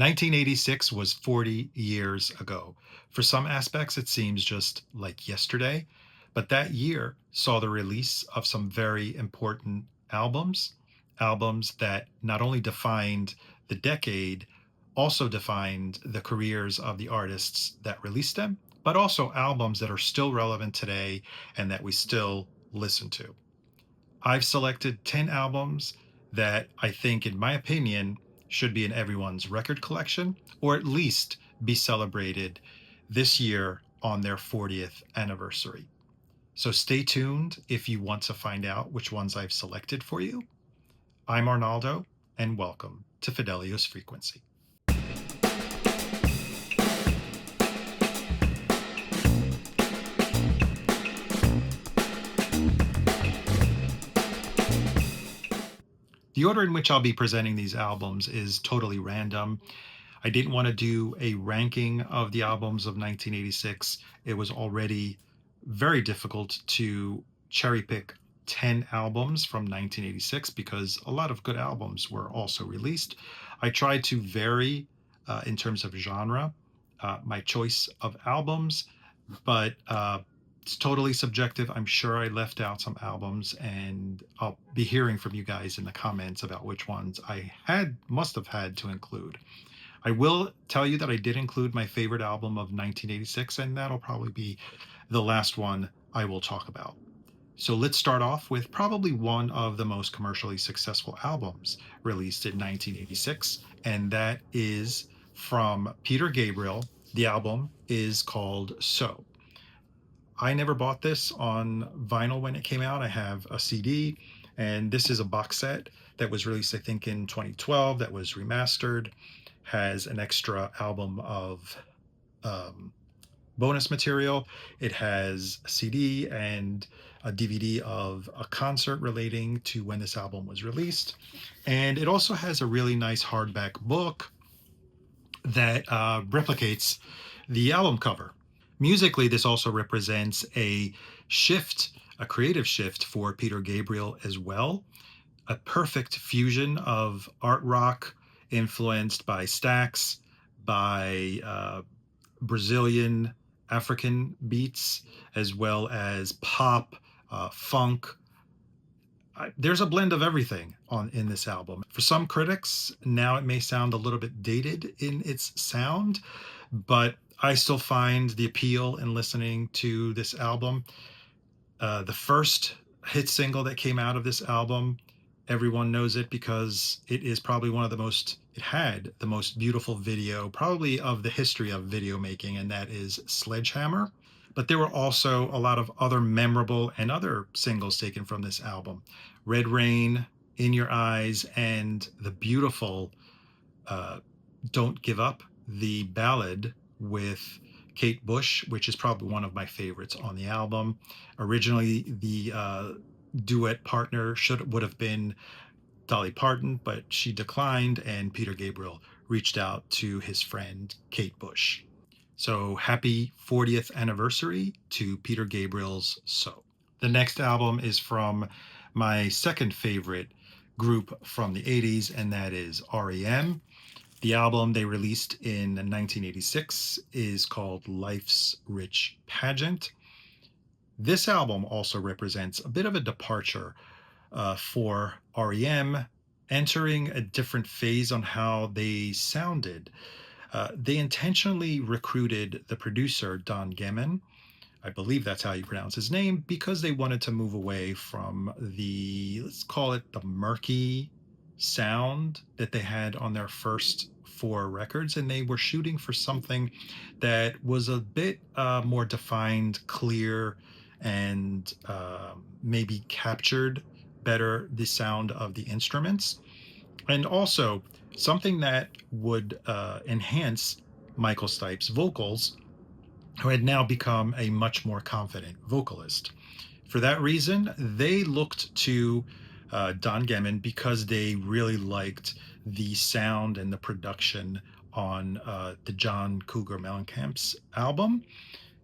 1986 was 40 years ago. For some aspects, it seems just like yesterday, but that year saw the release of some very important albums, albums that not only defined the decade, also defined the careers of the artists that released them, but also albums that are still relevant today and that we still listen to. I've selected 10 albums that I think, in my opinion, should be in everyone's record collection, or at least be celebrated this year on their 40th anniversary. So stay tuned if you want to find out which ones I've selected for you. I'm Arnaldo, and welcome to Fidelio's Frequency. The order in which I'll be presenting these albums is totally random. I didn't want to do a ranking of the albums of 1986. It was already very difficult to cherry pick 10 albums from 1986 because a lot of good albums were also released. I tried to vary in terms of genre, my choice of albums, but it's totally subjective. I'm sure I left out some albums, and I'll be hearing from you guys in the comments about which ones I must have had to include. I will tell you that I did include my favorite album of 1986, and that'll probably be the last one I will talk about. So let's start off with probably one of the most commercially successful albums released in 1986, and that is from Peter Gabriel. The album is called So. I never bought this on vinyl when it came out. I have a CD, and this is a box set that was released, I think, in 2012, that was remastered, has an extra album of bonus material. It has a CD and a DVD of a concert relating to when this album was released. And it also has a really nice hardback book that replicates the album cover. Musically, this also represents a shift, a creative shift for Peter Gabriel as well. A perfect fusion of art rock influenced by Stax, by Brazilian African beats, as well as pop, funk. There's a blend of everything in this album. For some critics, now it may sound a little bit dated in its sound, but I still find the appeal in listening to this album. The first hit single that came out of this album, everyone knows it because it is probably it had the most beautiful video, probably of the history of video making, and that is Sledgehammer. But there were also a lot of other memorable and other singles taken from this album. Red Rain, In Your Eyes, and the beautiful Don't Give Up, the ballad with Kate Bush, which is probably one of my favorites on the album. Originally, the duet partner would have been Dolly Parton, but she declined, and Peter Gabriel reached out to his friend Kate Bush. So happy 40th anniversary to Peter Gabriel's So. The next album is from my second favorite group from the 80s, and that is R.E.M. The album they released in 1986 is called Life's Rich Pageant. This album also represents a bit of a departure for R.E.M., entering a different phase on how they sounded. They intentionally recruited the producer, Don Gehman, I believe that's how you pronounce his name, because they wanted to move away from let's call it the murky sound that they had on their first 4 records, and they were shooting for something that was a bit more defined, clear, and maybe captured better the sound of the instruments, and also something that would enhance Michael Stipe's vocals, who had now become a much more confident vocalist. For that reason, they looked to Don Gehman because they really liked the sound and the production on the John Cougar Mellencamp's album.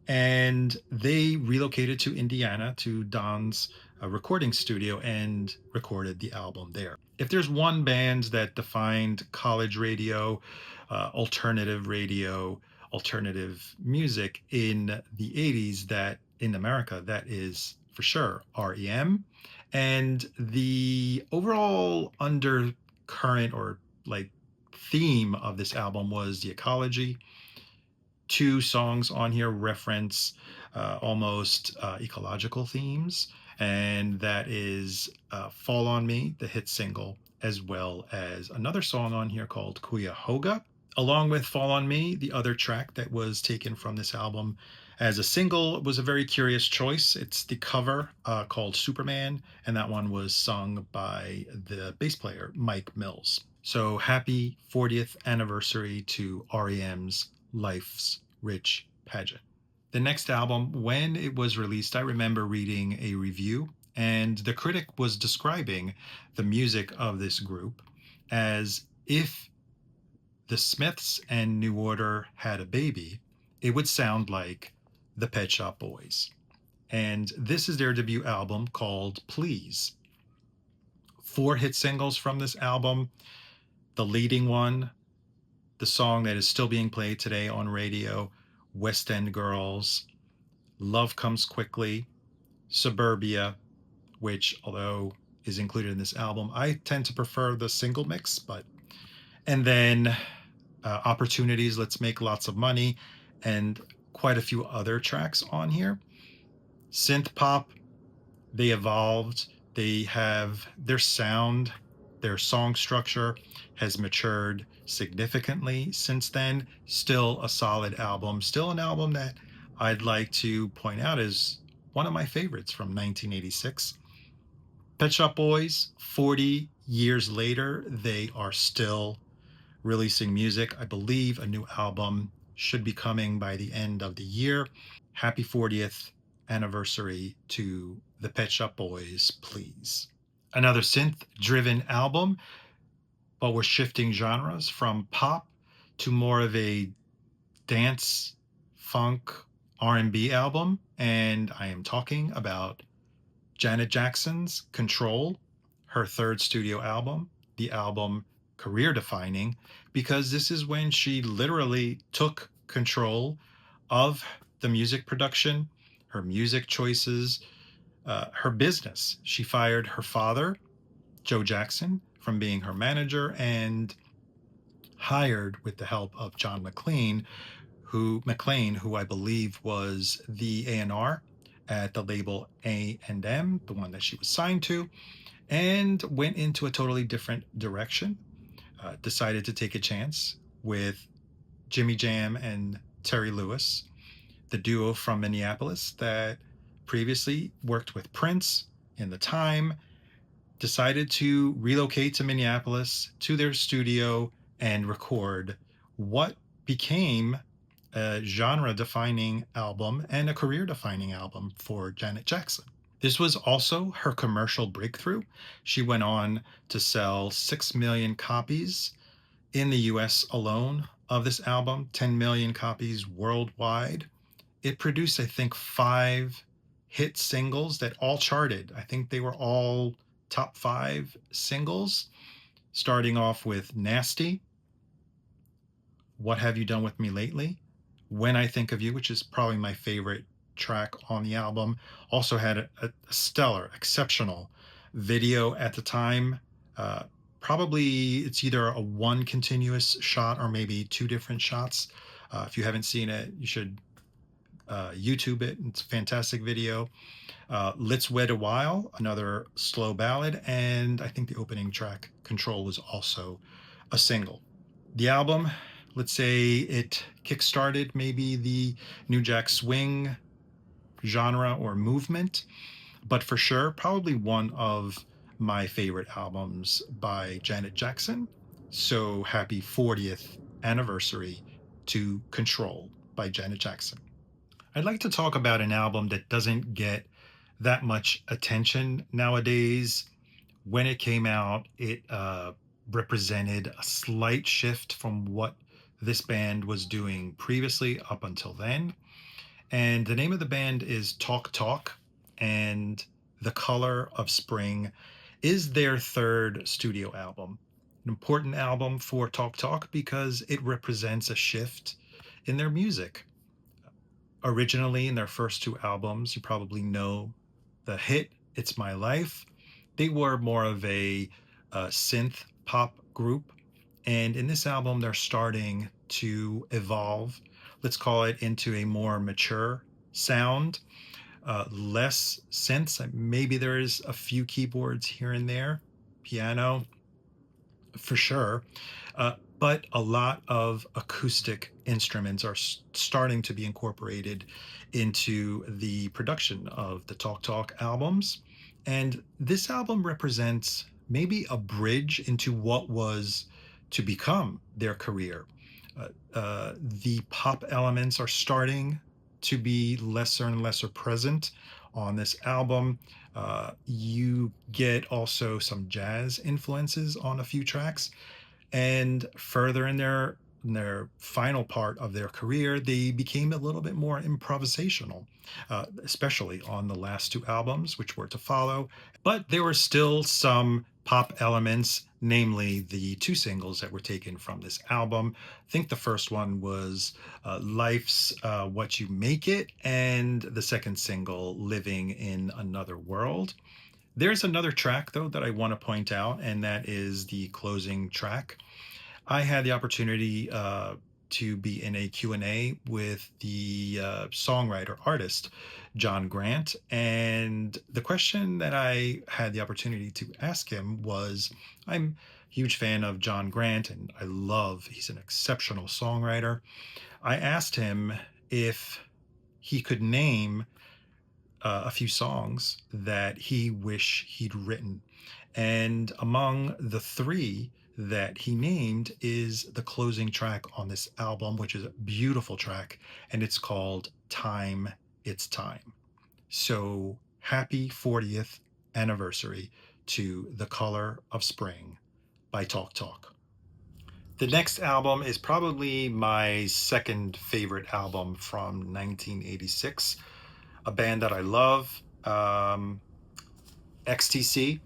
and they relocated to Indiana to Don's recording studio and recorded the album there. If there's one band that defined college radio, alternative music in the 80s, that in America, that is for sure REM. And the overall undercurrent or like theme of this album was the ecology. Two songs on here reference almost ecological themes, and that is Fall on Me, the hit single, as well as another song on here called Cuyahoga. Along with Fall on Me, the other track that was taken from this album as a single was a very curious choice. It's the cover called Superman, and that one was sung by the bass player Mike Mills. So happy 40th anniversary to REM's Life's Rich Pageant. The next album, when it was released, I remember reading a review, and the critic was describing the music of this group as if the Smiths and New Order had a baby, it would sound like the Pet Shop Boys. And this is their debut album called Please. 4 hit singles from this album. The leading one, the song that is still being played today on radio, West End Girls, Love Comes Quickly, Suburbia, which, although is included in this album, I tend to prefer the single mix, and then Opportunities, Let's Make Lots of Money, and quite a few other tracks on here. Synth pop, they evolved. They have their sound, their song structure has matured significantly since then. Still a solid album, still an album that I'd like to point out as one of my favorites from 1986. Pet Shop Boys, 40 years later, they are still releasing music. I believe a new album should be coming by the end of the year. Happy 40th anniversary to the Pet Shop Boys, please. Another synth-driven album, but we're shifting genres from pop to more of a dance, funk, R&B album, and I am talking about Janet Jackson's Control, her third studio album, the album career defining, because this is when she literally took control of the music production, her music choices, her business. She fired her father, Joe Jackson, from being her manager and hired, with the help of John McClain, who I believe was the A&R at the label R.E.M, the one that she was signed to, and went into a totally different direction. Decided to take a chance with Jimmy Jam and Terry Lewis, the duo from Minneapolis that previously worked with Prince in the time, decided to relocate to Minneapolis to their studio and record what became a genre-defining album and a career-defining album for Janet Jackson. This was also her commercial breakthrough. She went on to sell 6 million copies in the US alone of this album, 10 million copies worldwide. It produced, I think, 5 hit singles that all charted. I think they were all top 5 singles, starting off with Nasty, What Have You Done With Me Lately, When I Think of You, which is probably my favorite track on the album. Also had a stellar, exceptional video at the time. Probably it's either a one continuous shot or maybe 2 different shots. If you haven't seen it, you should YouTube it. It's a fantastic video. Let's Wed a While, another slow ballad, and I think the opening track, Control, was also a single. The album, let's say it kickstarted maybe the New Jack Swing genre or movement, but for sure, probably one of my favorite albums by Janet Jackson. So happy 40th anniversary to Control by Janet Jackson. I'd like to talk about an album that doesn't get that much attention nowadays. When it came out, it represented a slight shift from what this band was doing previously up until then. And the name of the band is Talk Talk, and The Color of Spring is their third studio album. An important album for Talk Talk because it represents a shift in their music. Originally, in their first two albums, you probably know the hit It's My Life. They were more of a synth pop group. And in this album, they're starting to evolve, let's call it, into a more mature sound, less synths. Maybe there is a few keyboards here and there, piano for sure, but a lot of acoustic instruments are starting to be incorporated into the production of the Talk Talk albums. And this album represents maybe a bridge into what was to become their career. The pop elements are starting to be lesser and lesser present on this album. You get also some jazz influences on a few tracks, and further in their final part of their career, they became a little bit more improvisational, especially on the last two albums, which were to follow. But there were still some pop elements, namely the two singles that were taken from this album. I think the first one was Life's What You Make It, and the second single, Living in Another World. There's another track, though, that I want to point out, and that is the closing track. I had the opportunity to be in a Q&A with the songwriter artist John Grant, and the question that I had the opportunity to ask him was, I'm a huge fan of John Grant and he's an exceptional songwriter. I asked him if he could name a few songs that he wish he'd written. And among the three that he named is the closing track on this album, which is a beautiful track, and it's called Time, It's Time. So happy 40th anniversary to The Color of Spring by Talk Talk. The next album is probably my second favorite album from 1986, a band that I love, XTC.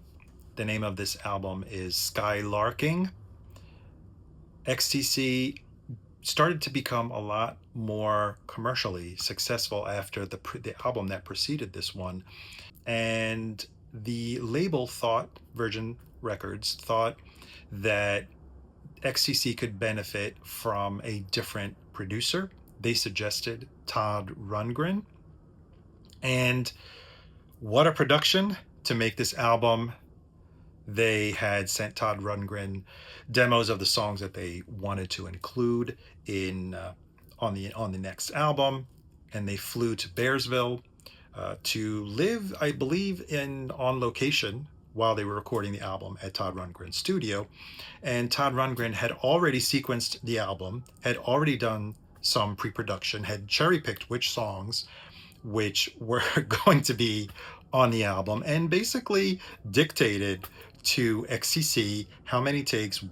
The name of this album is Skylarking. XTC started to become a lot more commercially successful after the album that preceded this one. And the label Virgin Records thought that XTC could benefit from a different producer. They suggested Todd Rundgren. And what a production to make this album. They had sent Todd Rundgren demos of the songs that they wanted to include in on the next album, and they flew to Bearsville to live, I believe, in on location while they were recording the album at Todd Rundgren's studio. And Todd Rundgren had already sequenced the album, had already done some pre-production, had cherry-picked which songs which were going to be on the album, and basically dictated to XCC how many takes,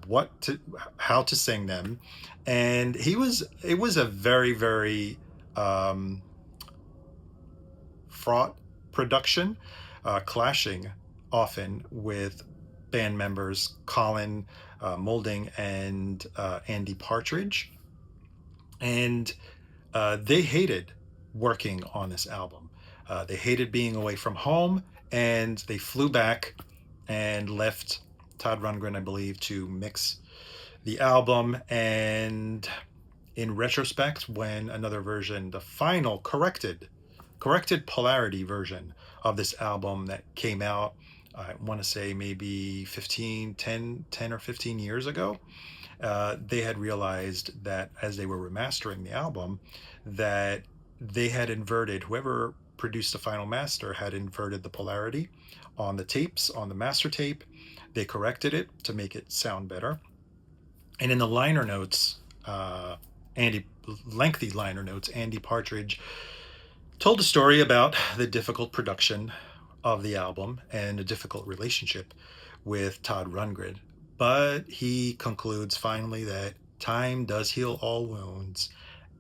how to sing them. And it was a very, very fraught production, clashing often with band members Colin Moulding and Andy Partridge. And they hated working on this album. They hated being away from home, and they flew back and left Todd Rundgren, I believe, to mix the album. And in retrospect, when another version, the final corrected polarity version of this album that came out, I want to say maybe 10 or 15 years ago, they had realized that as they were remastering the album, that they had inverted, whoever produced the final master had inverted the polarity on the tapes, on the master tape. They corrected it to make it sound better. And in the liner notes, lengthy liner notes, Andy Partridge told a story about the difficult production of the album and a difficult relationship with Todd Rundgren. But he concludes finally that time does heal all wounds,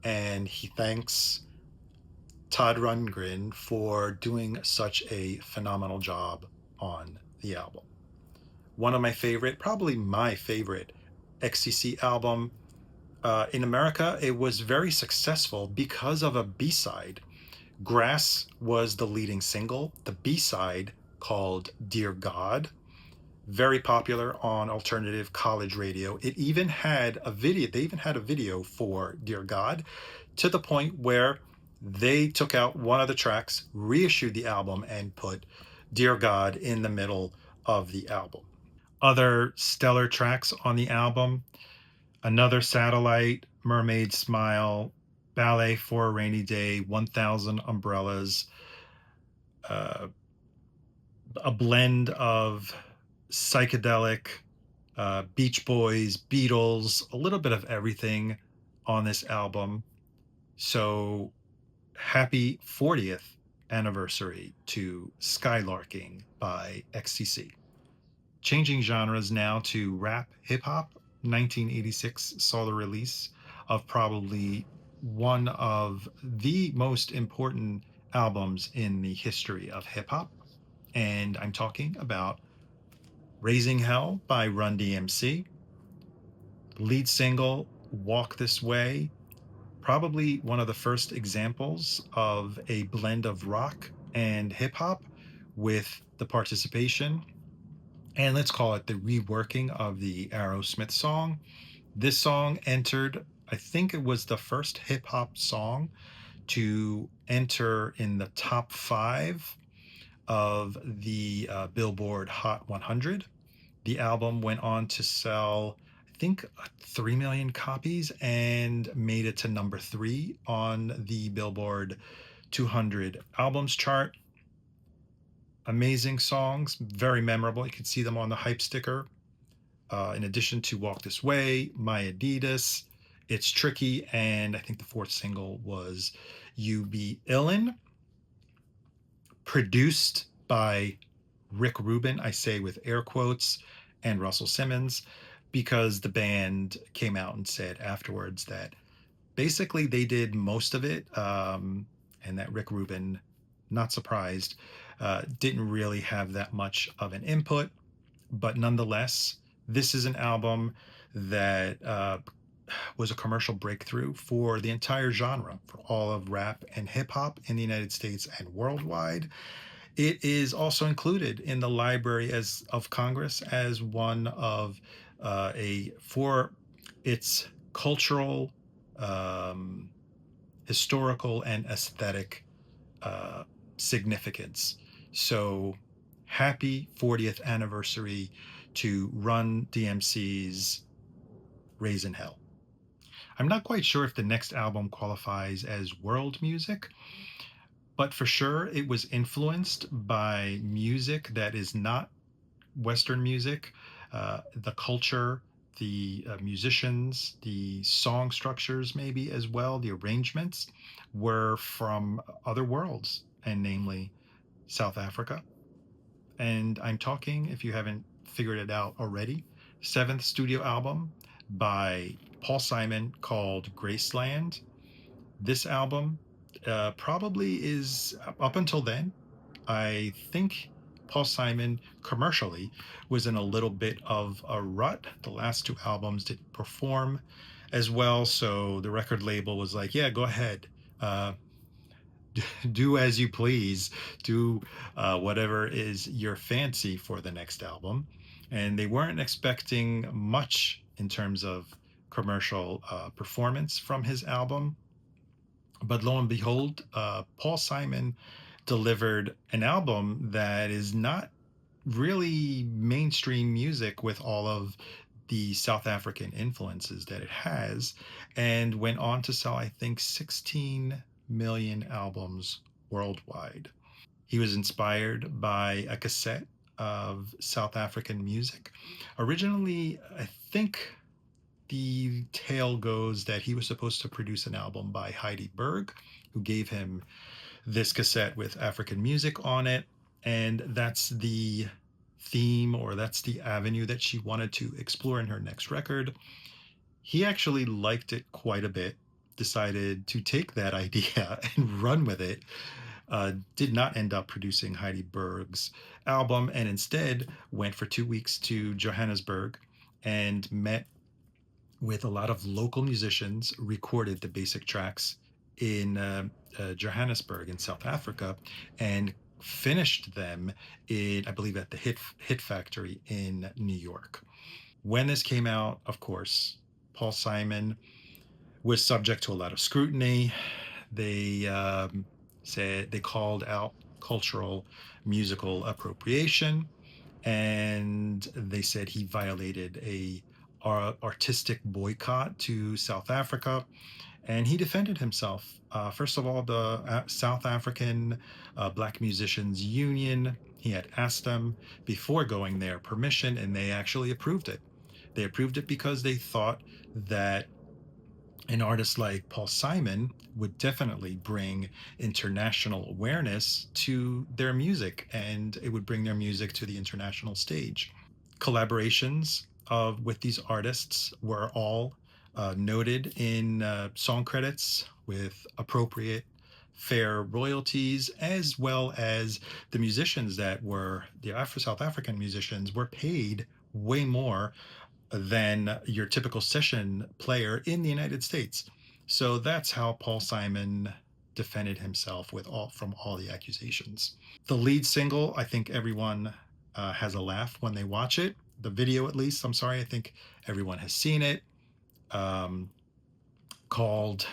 and he thanks Todd Rundgren for doing such a phenomenal job on the album. One of my favorite, probably my favorite XCC album. In America, it was very successful because of a B-side. Grass was the leading single. The B-side, called Dear God, very popular on alternative college radio. It even had a video. They even had a video for Dear God, to the point where they took out one of the tracks, reissued the album, and put Dear God in the middle of the album. Other stellar tracks on the album: Another Satellite, Mermaid Smile, Ballet for a Rainy Day, 1000 Umbrellas, uh, a blend of psychedelic, Beach Boys, Beatles, a little bit of everything on this album. So happy 40th anniversary to Skylarking by XCC. Changing genres now to rap hip hop, 1986 saw the release of probably one of the most important albums in the history of hip hop. And I'm talking about Raising Hell by Run-D.M.C. Lead single, Walk This Way, probably one of the first examples of a blend of rock and hip hop with the participation, and let's call it the reworking of the Aerosmith song. This song entered, I think it was the first hip hop song to enter in the top five of the Billboard Hot 100. The album went on to sell, I think, 3 million copies and made it to number 3 on the Billboard 200 albums chart. Amazing songs, very memorable. You can see them on the hype sticker. In addition to Walk This Way, My Adidas, It's Tricky, and I think the fourth single was You Be Illin', produced by Rick Rubin, I say with air quotes, and Russell Simmons, because the band came out and said afterwards that basically they did most of it, and that Rick Rubin, not surprised, didn't really have that much of an input. But nonetheless, this is an album that was a commercial breakthrough for the entire genre, for all of rap and hip hop in the United States and worldwide. It is also included in the Library of Congress as one of a for its cultural, um, historical, and aesthetic uh, significance. So happy 40th anniversary to Run DMC's Raisin Hell. I'm not quite sure if the next album qualifies as world music, but for sure it was influenced by music that is not Western music. The culture, the musicians, the song structures, maybe as well, the arrangements were from other worlds, and namely South Africa. And I'm talking, if you haven't figured it out already, seventh studio album by Paul Simon called Graceland. This album probably is, up until then, I think Paul Simon commercially was in a little bit of a rut. The last two albums didn't perform as well, so the record label was like, yeah, go ahead. Uh, do as you please, do whatever is your fancy for the next album. And they weren't expecting much in terms of commercial performance from his album. But lo and behold, Paul Simon delivered an album that is not really mainstream music with all of the South African influences that it has, and went on to sell, I think, 16 million albums worldwide. He was inspired by a cassette of South African music. Originally, I think the tale goes that he was supposed to produce an album by Heidi Berg, who gave him this cassette with African music on it. And that's the theme, or that's the avenue that she wanted to explore in her next record. He actually liked it quite a bit, decided to take that idea and run with it. Did not end up producing Heidi Berg's album, and instead went for 2 weeks to Johannesburg and met with a lot of local musicians, recorded the basic tracks in Johannesburg in South Africa, and finished them in, I believe, at the Hit Factory in New York. When this came out, of course, Paul Simon was subject to a lot of scrutiny. They said they called out cultural musical appropriation, and they said he violated a artistic boycott to South Africa, and he defended himself. First of all, the South African Black Musicians Union, he had asked them before going there permission, and they actually approved it. They approved it because they thought that an artist like Paul Simon would definitely bring international awareness to their music, and it would bring their music to the international stage. Collaborations with these artists were all noted in song credits with appropriate fair royalties, as well as the musicians that were the South African musicians were paid way more than your typical session player in the United States. So that's how Paul Simon defended himself with all from all the accusations. The lead single, I think everyone has a laugh when they watch it. The video, at least, I'm sorry, I think everyone has seen it. Called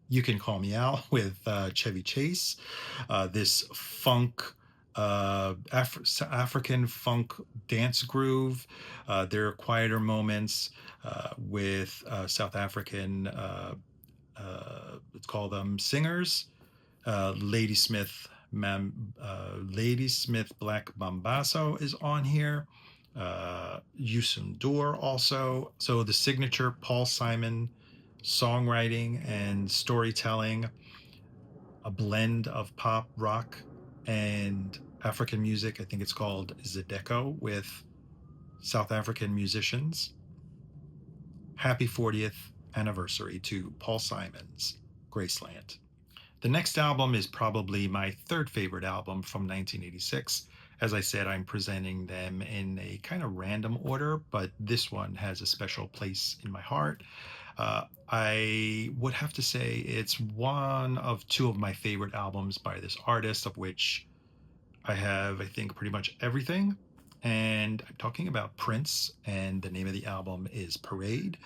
"You Can Call Me Out" with Chevy Chase. This funk, African funk dance groove. There are quieter moments with South African, let's call them singers. Ladysmith, Ladysmith Black Mambazo is on here. Youssou N'Dour also. So the signature Paul Simon songwriting and storytelling, a blend of pop, rock, and African music. I think it's called Zydeco with South African musicians. Happy 40th anniversary to Paul Simon's Graceland. The next album is probably my third favorite album from 1986. As I said, I'm presenting them in a kind of random order, but this one has a special place in my heart. I would have to say it's one of two of my favorite albums by this artist, of which I have, I think, pretty much everything. And I'm talking about Prince, and the name of the album is Parade.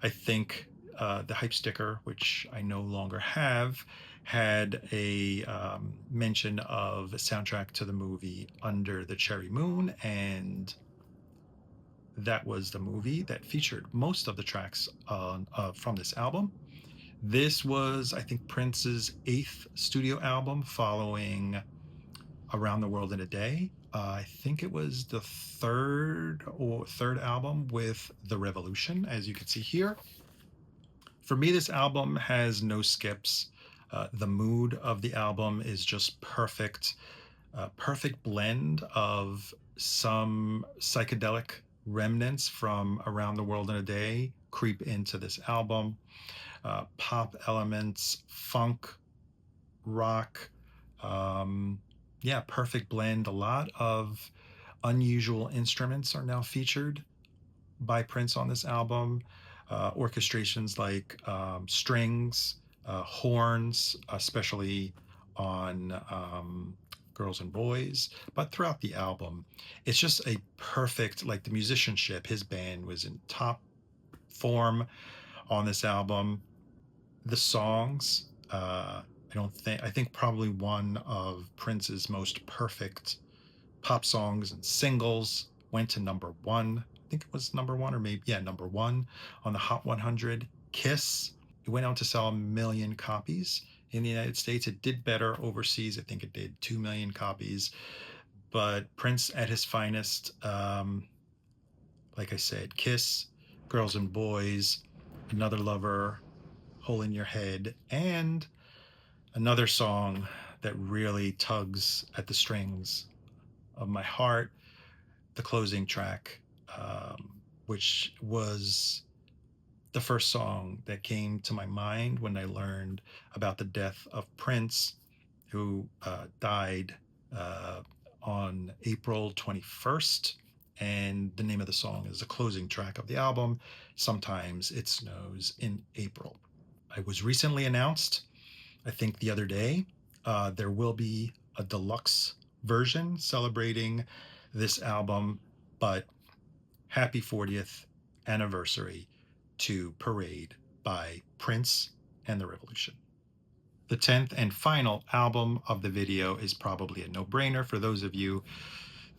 I think the hype sticker, which I no longer have, had a mention of a soundtrack to the movie Under the Cherry Moon, and that was the movie that featured most of the tracks from this album. This was, I think, Prince's eighth studio album following Around the World in a Day. I think it was the third album with The Revolution, as you can see here. For me, this album has no skips. The mood of the album is just perfect. Perfect blend of some psychedelic remnants from Around the World in a Day creep into this album. Pop elements, funk, rock. Yeah, perfect blend. A lot of unusual instruments are now featured by Prince on this album. Orchestrations like strings, horns, especially on Girls and Boys, but throughout the album, it's just a perfect, like the musicianship. His band was in top form on this album. The songs, I think probably one of Prince's most perfect pop songs and singles went to number one. I think it was number one, or maybe, yeah, number one on the Hot 100. Kiss. It went out to sell 1 million copies in the United States. It did better overseas. I think it did 2 million copies. But Prince at his finest, like I said, Kiss, Girls and Boys, Another Lover, Hole in Your Head, and another song that really tugs at the strings of my heart, the closing track, which was the first song that came to my mind when I learned about the death of Prince, who died uh, on April 21st. And the name of the song is the closing track of the album, Sometimes It Snows in April. I was recently announced, I think the other day, there will be a deluxe version celebrating this album, but happy 40th anniversary to Parade by Prince and the Revolution. The 10th and final album of the video is probably a no-brainer for those of you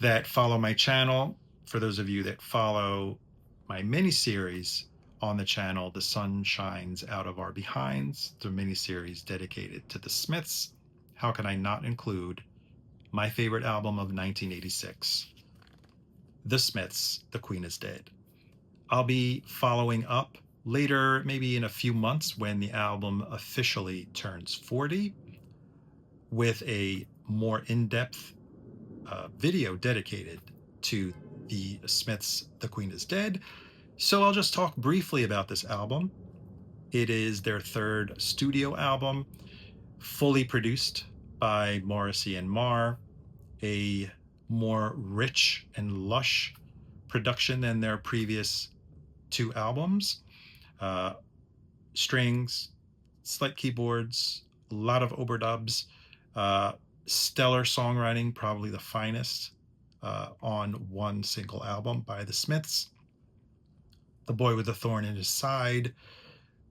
that follow my channel. For those of you that follow my mini-series on the channel, The Sun Shines Out of Our Behinds, the mini-series dedicated to the Smiths, how can I not include my favorite album of 1986, The Smiths, The Queen is Dead. I'll be following up later, maybe in a few months when the album officially turns 40, with a more in-depth video dedicated to the Smiths' The Queen is Dead. So I'll just talk briefly about this album. It is their third studio album, fully produced by Morrissey and Marr, a more rich and lush production than their previous two albums. Uh, Strings, slight keyboards, a lot of overdubs, uh, stellar songwriting, probably the finest on one single album by the Smiths. The Boy with a Thorn in His Side,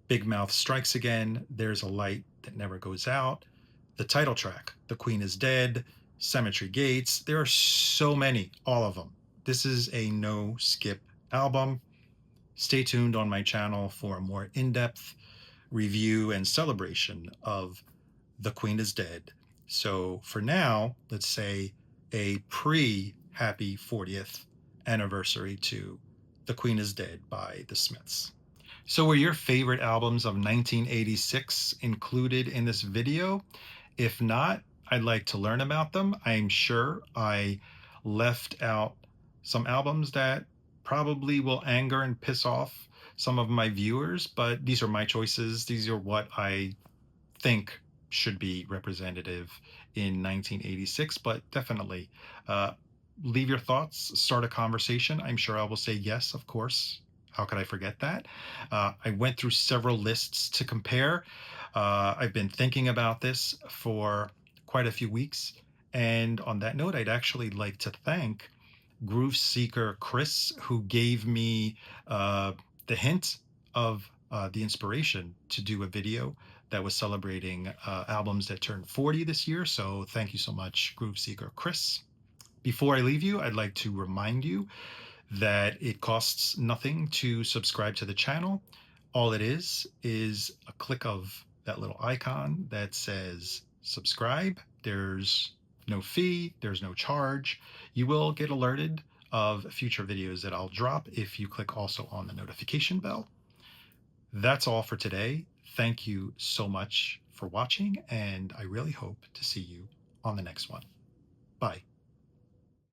Big Mouth Strikes Again, There's a Light That Never Goes Out, the title track, The Queen is Dead, Cemetery Gates. There are so many, all of them. This is a no skip album. Stay tuned on my channel for a more in-depth review and celebration of The Queen is Dead. So for now, let's say a pre-happy 40th anniversary to The Queen is Dead by the Smiths. So were your favorite albums of 1986 included in this video? If not, I'd like to learn about them. I'm sure I left out some albums that probably will anger and piss off some of my viewers, but these are my choices. These are what I think should be representative in 1986, but definitely uh, leave your thoughts, start a conversation. I'm sure I will say yes, of course. How could I forget that? I went through several lists to compare. I've been thinking about this for quite a few weeks. And on that note, I'd actually like to thank Groove Seeker Chris, who gave me the hint of the inspiration to do a video that was celebrating albums that turned 40 this year. So thank you so much, Groove Seeker Chris. Before I leave you, I'd like to remind you that it costs nothing to subscribe to the channel. All it is a click of that little icon that says subscribe. There's no fee, there's no charge. You will get alerted of future videos that I'll drop if you click also on the notification bell. That's all for today. Thank you so much for watching, and I really hope to see you on the next one. Bye.